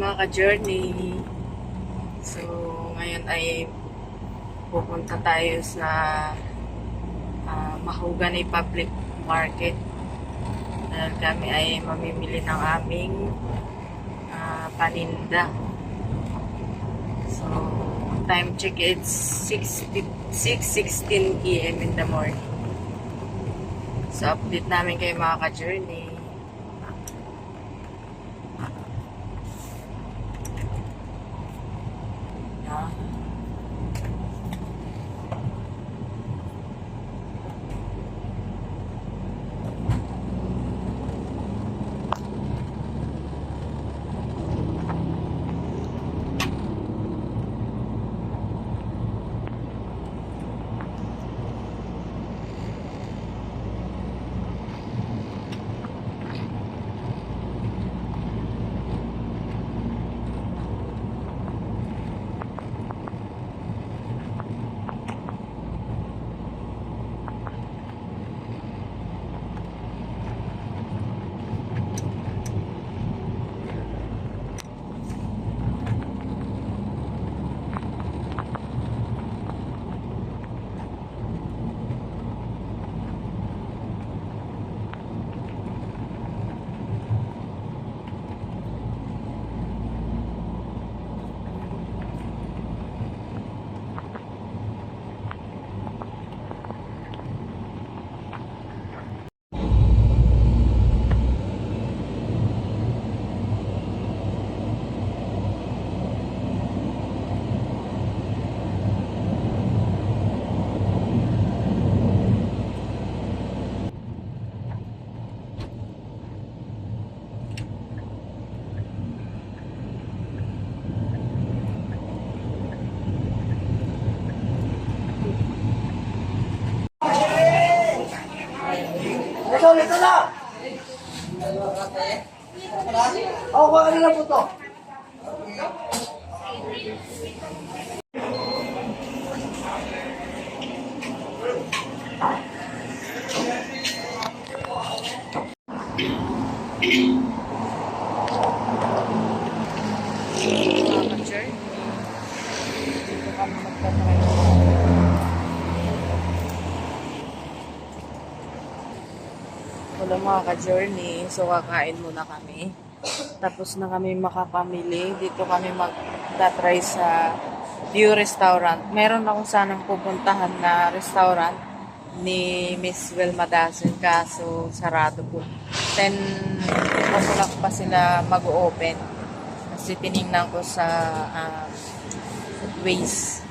mga ka-journey. So, ngayon ay pupunta tayo sa Mahogany Public Market. Dahil kami ay mamimili ng aming paninda. So, time check it's 6:16 PM in the morning. So, update namin kayo mga ka-journey. Ito na! Oo, kuha ka na lang po ito. Wala mga ka-journey. So, kakain muna kami. Tapos na kami makapamili. Dito kami mag-try sa View Restaurant. Meron akong sanang pupuntahan na restaurant ni Miss Wilma Dazen. Kaso, sarado po. 10 o'clock pa sila mag-open. Kasi tinignan ko sa Waze.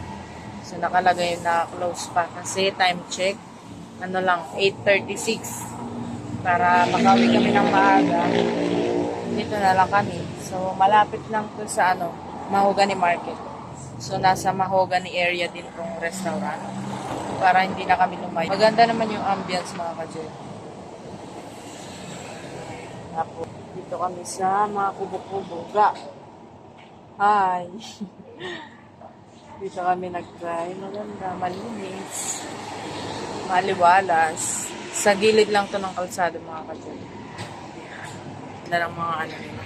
So, nakalagay na close pa. Kasi time check, ano lang, 8:36. Para makauwi kami ng maaga, dito na lang kami. So, malapit lang to sa Mahogany Market. So, nasa Mahogany area din tong restaurant. Para hindi na kami lumayo. Maganda naman yung ambience mga ka-joy. Dito kami sa mga kubo-kubo. Hi! Dito kami nag-try. Maganda, malinis, maliwalas. Sa gilid lang to ng kalsada mga ka-joy. Wala lang mga nila.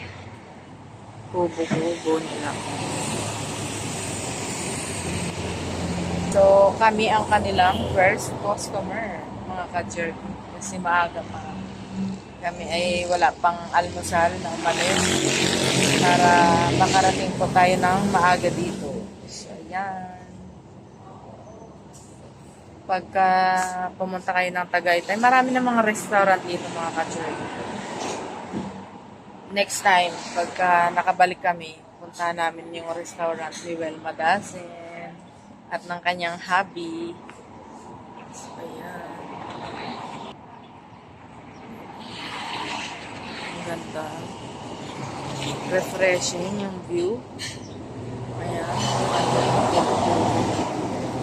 Kubo-kubo nila. So, kami ang kanilang first customer, mga ka-joy. Kasi maaga pa. Kami ay wala pang almusal na umalis. Para makarating po tayo ng maaga dito. So, ayan. Pagka pumunta kayo ng Tagaytay, marami na mga restaurant dito mga ka-joy. Next time, pagka nakabalik kami, punta namin yung restaurant ni Wilma Dazen at ng kanyang hubby. So, ayan. Ang ganda. Refreshing yung view. Ayan.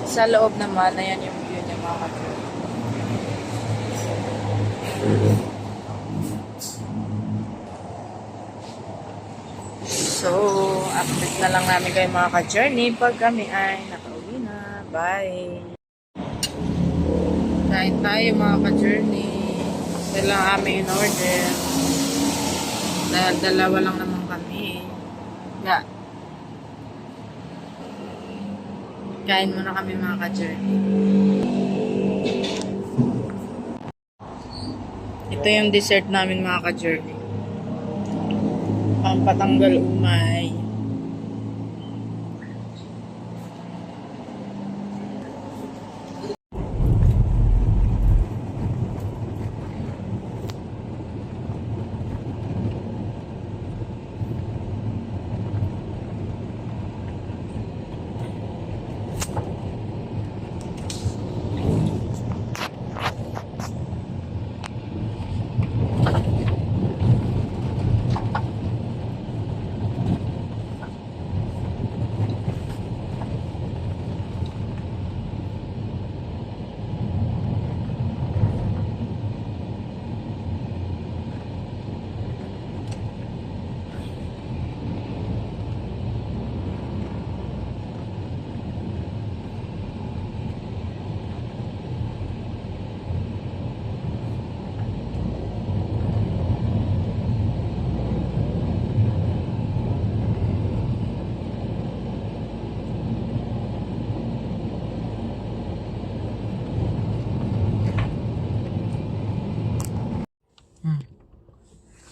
Sa loob naman, ayan yung view niya mga ka-joy. So, update na lang namin kayo mga ka-journey pag kami ay nakauwi na. Bye! Kain tayo mga ka-journey. Ito lang aming in order. Dahil dalawa lang naman kami. Nga. Kain muna kami mga ka-journey. Ito yung dessert namin mga ka-journey. Pampatanggal umay.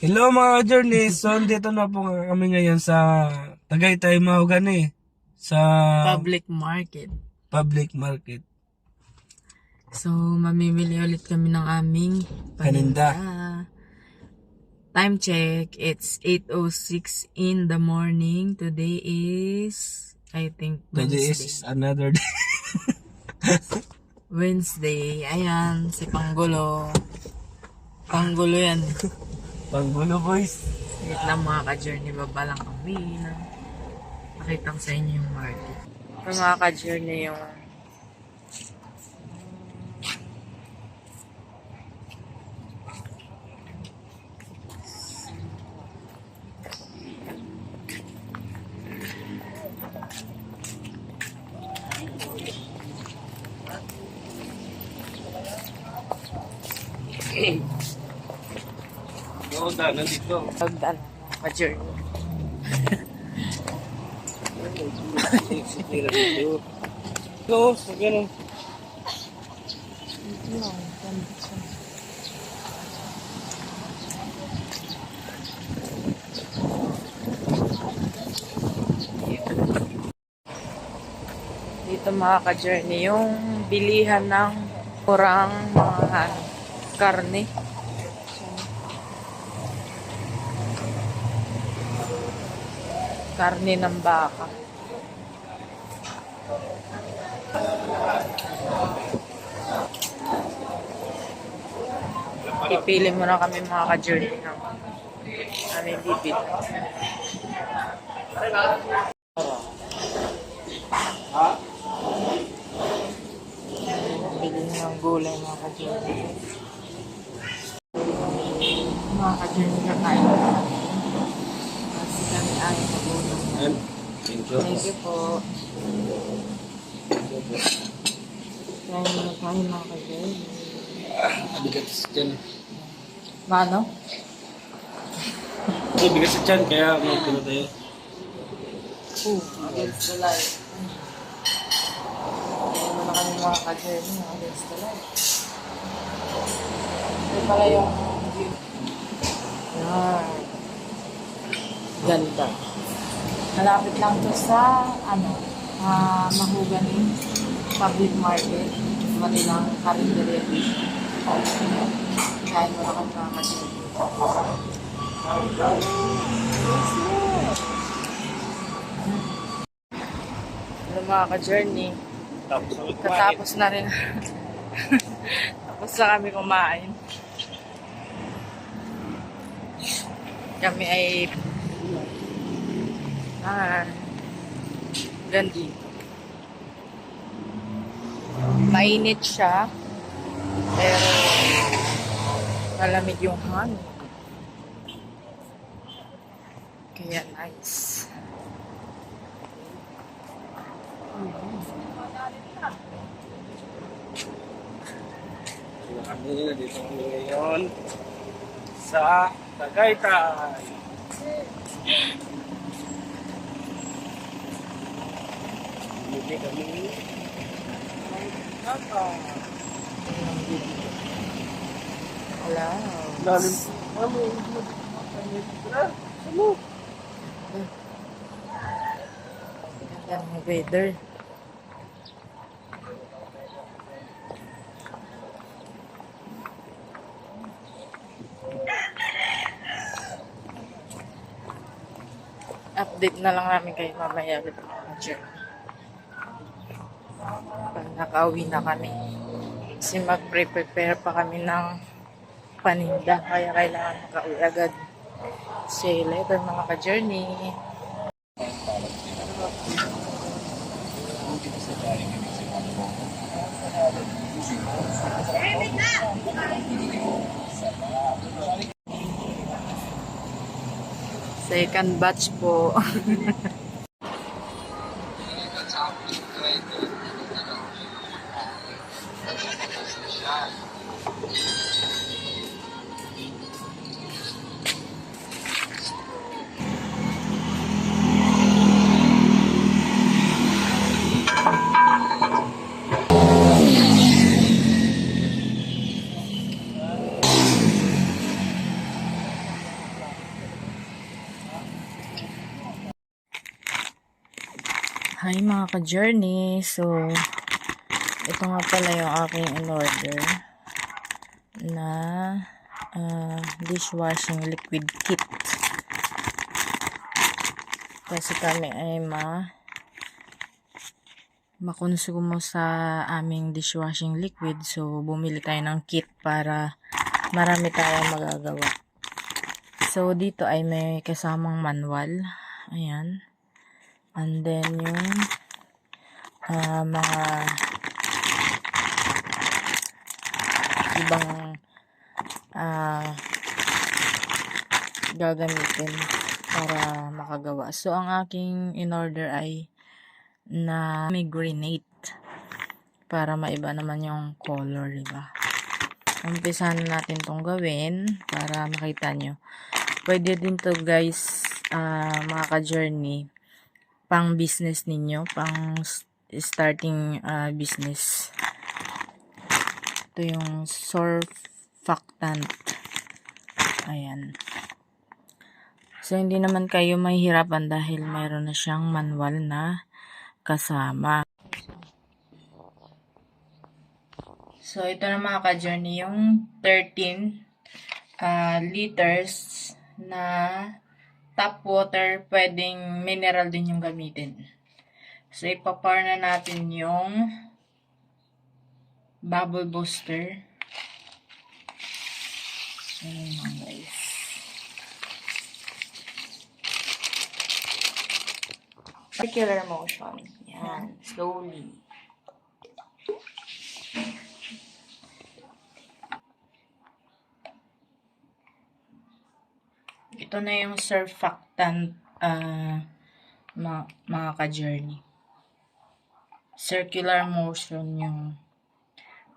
Hello mga journey, so dito na po kami ngayon sa Tagaytay, Mahogany sa Public market. public market. So, mamimili ulit kami ng aming paninda. Time check, it's 8:06 in the morning. Today is, I think, Today Wednesday. is another day. Wednesday. Ayan, si Panggulo. Panggulo yan. Panggulo boys. Wait lang mga ka-journey, baba lang kami. Nakita ko sa inyo yung market. Ito mga ka-journey yung Oo, nandito. pagdaan mga ka-journey. So, so ganun. Dito mga ka-journey, yung bilihan ng kurang mga karne. Karne ng baka. Pipili muna kami mga ka-journey ng aming bibili. Bili ng gulay mga ka-journey. Mga ka-journey, kakain na kami. Kasi kami ay magulang. Thank you. Thank you po. Kaya na tayo mga ka-journey. Bigat sa tiyan. Mano? Oo, bigat sa tiyan, kaya magkano tayo. Against the light. Kaya na kami mga ka-journey against the light. Ito pala yung view. Yan. Ganda. Malapit lang to sa Mahogany Public Market. Manilang karinderya dito. Kain mo na kami mga ka-journey. Hello mga ka-journey. Katapos na rin. Tapos na kami kumain. Kami ay gandi. Mainit siya. Pero malamig yung hangin. Kaya nice. Kami dito ngayon sa Tagaytay. Bili kami. Apa? Wala. Lalim. Ano? Ano? Ganda ng weather. Update na lang namin kayo mamaya ulit mga journey. Pag nakauwi na kami. Kasi mag-prepare pa kami ng paninda. Kaya kailangan makauwi agad. See you later mga ka-journey. Second batch po. Hi mga ka-journey. So, ito nga pala yung aking in-order na dishwashing liquid kit. Kasi kami ay makonsumo sa aming dishwashing liquid. So, bumili tayo ng kit para marami tayong magagawa. So, dito ay may kasamang manual. Ayan. And then, yung mga ibang gagamitin para makagawa. So, ang aking in-order ay na may grenade para maiba naman yung color, diba? Umpisahan natin tong gawin para makita nyo. Pwede din to guys, mga ka-journey, pang business ninyo, pang starting business. Ito yung surfactant. Ayan. So, hindi naman kayo mahihirapan dahil mayroon na siyang manual na kasama. So, ito na mga ka-journey, yung 13 liters na tap water, pwedeng mineral din yung gamitin. So, ipapower na natin yung bubble booster. Ayan guys. Circular motion. Yan. Slowly. Ito na yung surfactant, mga ka-journey. Circular motion yung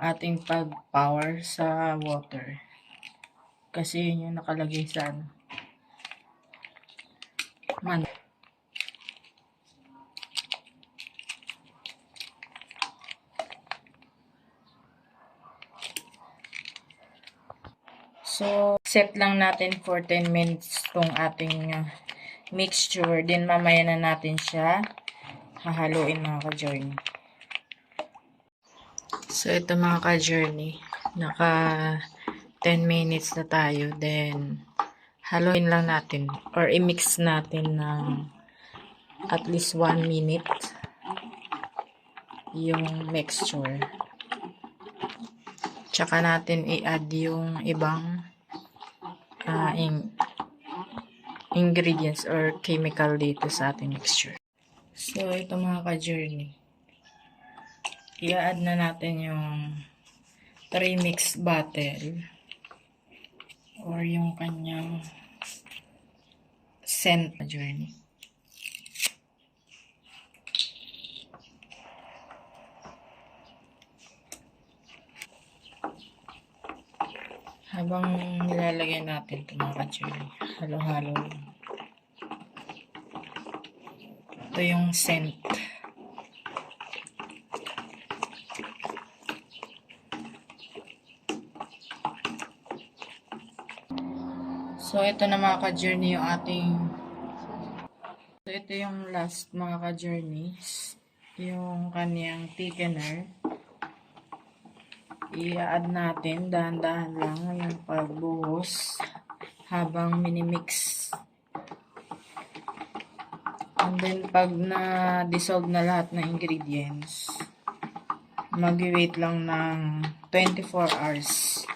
ating pag-power sa water. Kasi yun yung nakalagay sa man. So, set lang natin for 10 minutes tong ating mixture. Then, mamaya na natin siya hahaluin mga ka-journey. So, ito mga ka-journey. Naka 10 minutes na tayo. Then, haluin lang natin or i-mix natin ng at least 1 minute yung mixture. Tsaka natin i-add yung ibang ingredients or chemical dito sa ating mixture. So, ito mga ka-journey. I-add na natin yung 3 mix bottle or yung kanyang scent journey. Habang nilalagay natin ito mga ka-journey, halo-halo. Ito yung scent. So, ito na mga ka-journey yung ating... So, ito yung last mga ka-journeys. Yung kanyang thickener. I-add natin, dahan-dahan lang yung pagbuhos habang minimix. And then, pag na-dissolve na lahat ng ingredients, mag-wait lang ng 24 hours.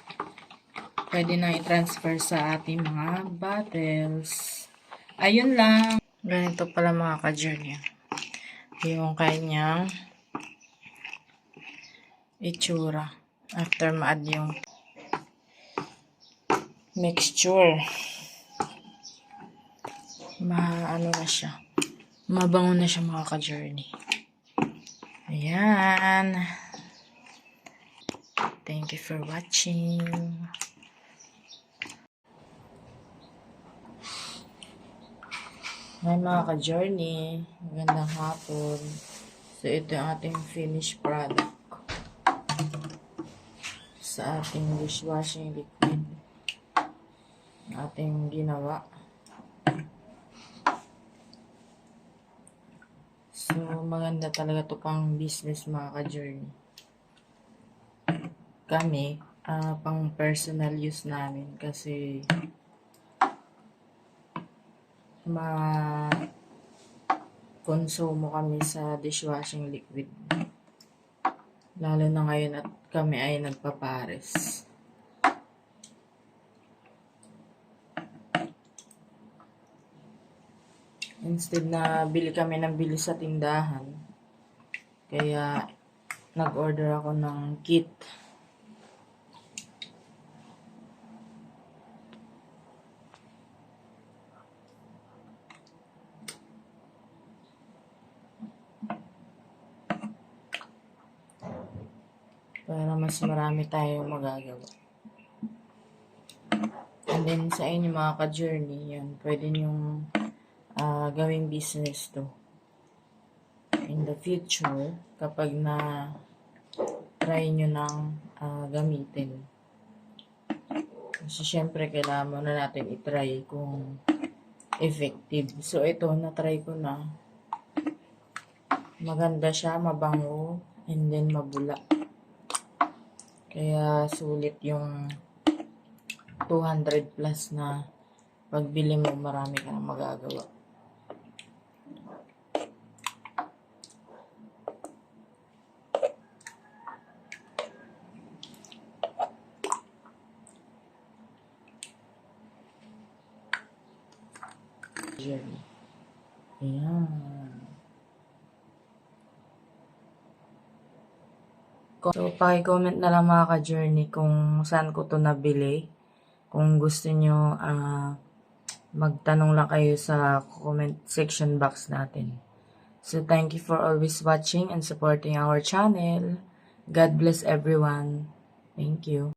Pwede na i-transfer sa ating mga bottles. Ayun lang. Ganito pala mga ka-journey. Yung kanyang itsura. After ma-add yung mixture. Ano na siya. Mabango na siya mga ka-journey. Ayan. Thank you for watching. Hi mga ka-journey. Magandang hapon. So, ito yung ating finished product. Sa ating dishwashing liquid. Ating ginawa. So, maganda talaga to pang business mga ka-journey. Kami, pang personal use namin kasi konsumo kami sa dishwashing liquid. Lalo na ngayon at kami ay nagpapares. Instead na bili kami ng bili sa tindahan, kaya nag-order ako ng kit. Para mas marami tayong magagawa. And then sa inyo mga ka-journey, yan, pwede nyong gawing business to. In the future, kapag na try nyo nang gamitin. Kasi syempre kailangan muna natin itry kung effective. So ito, na-try ko na. Maganda siya, mabango, and then mabula. Kaya sulit yung 200 plus na pagbili mo, marami ka na magagawa. Journey. Ayan. So, paki-comment na lang mga ka-journey kung saan ko to nabili. Kung gusto nyo, magtanong lang kayo sa comment section box natin. So, thank you for always watching and supporting our channel. God bless everyone. Thank you.